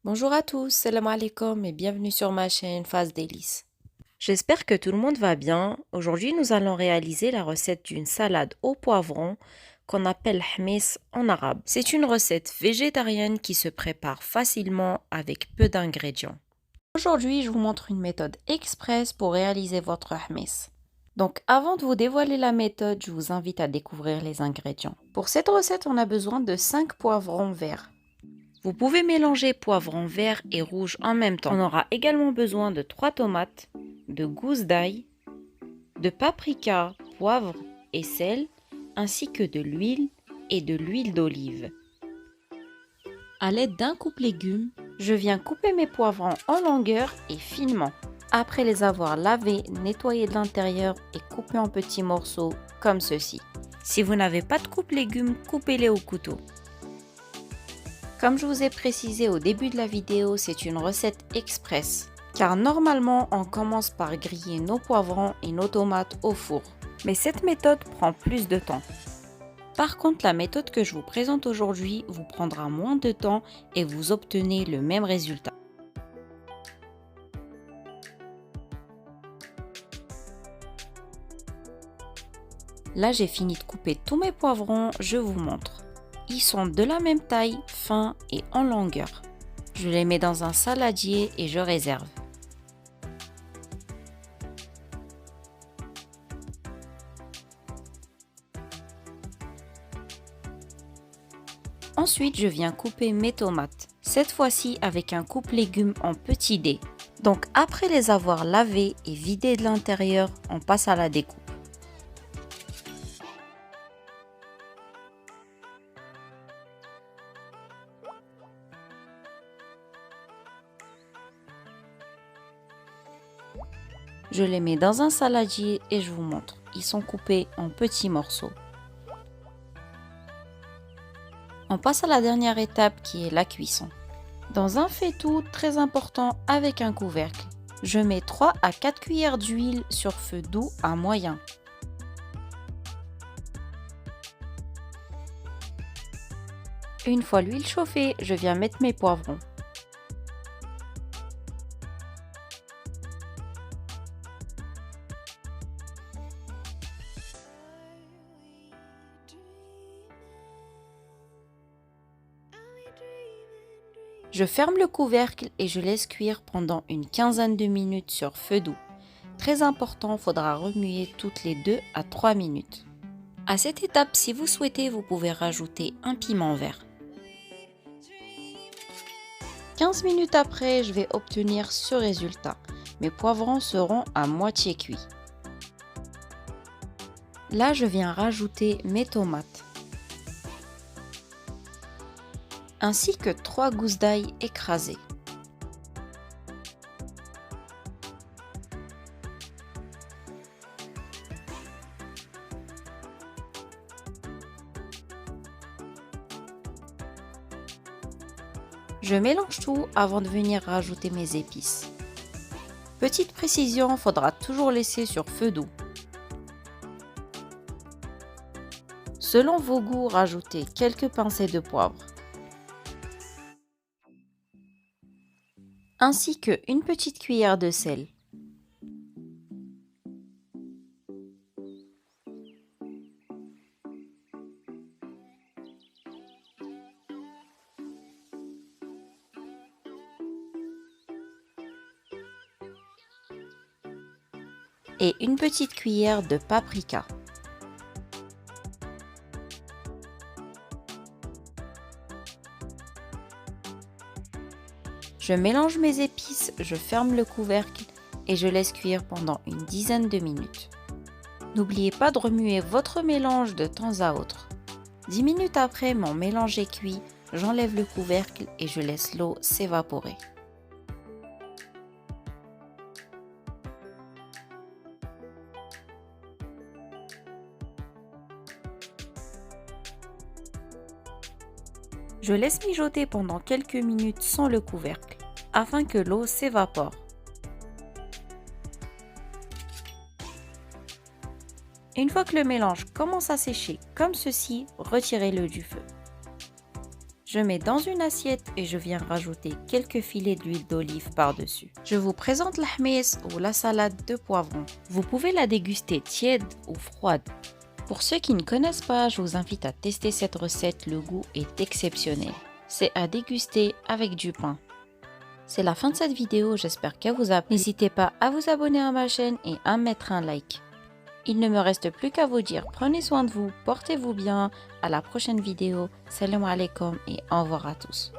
Bonjour à tous, salam alaikum et bienvenue sur ma chaîne Phase Délices. J'espère que tout le monde va bien. Aujourd'hui, nous allons réaliser la recette d'une salade au poivron qu'on appelle hmis en arabe. C'est une recette végétarienne qui se prépare facilement avec peu d'ingrédients. Aujourd'hui, je vous montre une méthode express pour réaliser votre hmis. Donc avant de vous dévoiler la méthode, je vous invite à découvrir les ingrédients. Pour cette recette, on a besoin de 5 poivrons verts. Vous pouvez mélanger poivrons verts et rouges en même temps. On aura également besoin de 3 tomates, de gousses d'ail, de paprika, poivre et sel, ainsi que de l'huile et de l'huile d'olive. À l'aide d'un coupe-légumes, je viens couper mes poivrons en longueur et finement. Après les avoir lavés, nettoyés de l'intérieur et coupés en petits morceaux comme ceci. Si vous n'avez pas de coupe-légumes, coupez-les au couteau. Comme je vous ai précisé au début de la vidéo, c'est une recette express. Car normalement, on commence par griller nos poivrons et nos tomates au four. Mais cette méthode prend plus de temps. Par contre, la méthode que je vous présente aujourd'hui vous prendra moins de temps et vous obtenez le même résultat. Là, j'ai fini de couper tous mes poivrons, je vous montre. Ils sont de la même taille, fins et en longueur. Je les mets dans un saladier et je réserve. Ensuite, je viens couper mes tomates, cette fois-ci avec un coupe-légumes en petits dés. Donc après les avoir lavées et vidées de l'intérieur, on passe à la découpe. Je les mets dans un saladier et je vous montre. Ils sont coupés en petits morceaux. On passe à la dernière étape qui est la cuisson. Dans un faitout très important avec un couvercle, je mets 3 à 4 cuillères d'huile sur feu doux à moyen. Une fois l'huile chauffée, je viens mettre mes poivrons. Je ferme le couvercle et je laisse cuire pendant une quinzaine de minutes sur feu doux. Très important, il faudra remuer toutes les 2 à 3 minutes. À cette étape, si vous souhaitez, vous pouvez rajouter un piment vert. 15 minutes après, je vais obtenir ce résultat. Mes poivrons seront à moitié cuits. Là, je viens rajouter mes tomates, ainsi que 3 gousses d'ail écrasées. Je mélange tout avant de venir rajouter mes épices. Petite précision, il faudra toujours laisser sur feu doux. Selon vos goûts, rajoutez quelques pincées de poivre, ainsi que une petite cuillère de sel. Et une petite cuillère de paprika. Je mélange mes épices, je ferme le couvercle et je laisse cuire pendant une dizaine de minutes. N'oubliez pas de remuer votre mélange de temps à autre. 10 minutes après mon mélange est cuit, j'enlève le couvercle et je laisse l'eau s'évaporer. Je laisse mijoter pendant quelques minutes sans le couvercle, afin que l'eau s'évapore. Une fois que le mélange commence à sécher comme ceci, retirez-le du feu. Je Je mets dans une assiette et je viens rajouter quelques filets d'huile d'olive par-dessus. Je vous présente l'ahmis ou la salade de poivrons. Vous pouvez la déguster tiède ou froide. Pour ceux qui ne connaissent pas, je vous invite à tester cette recette, le goût est exceptionnel. C'est à déguster avec du pain. C'est la fin de cette vidéo, j'espère qu'elle vous a plu. N'hésitez pas à vous abonner à ma chaîne et à mettre un like. Il ne me reste plus qu'à vous dire prenez soin de vous, portez-vous bien, à la prochaine vidéo, salam alaikum et au revoir à tous.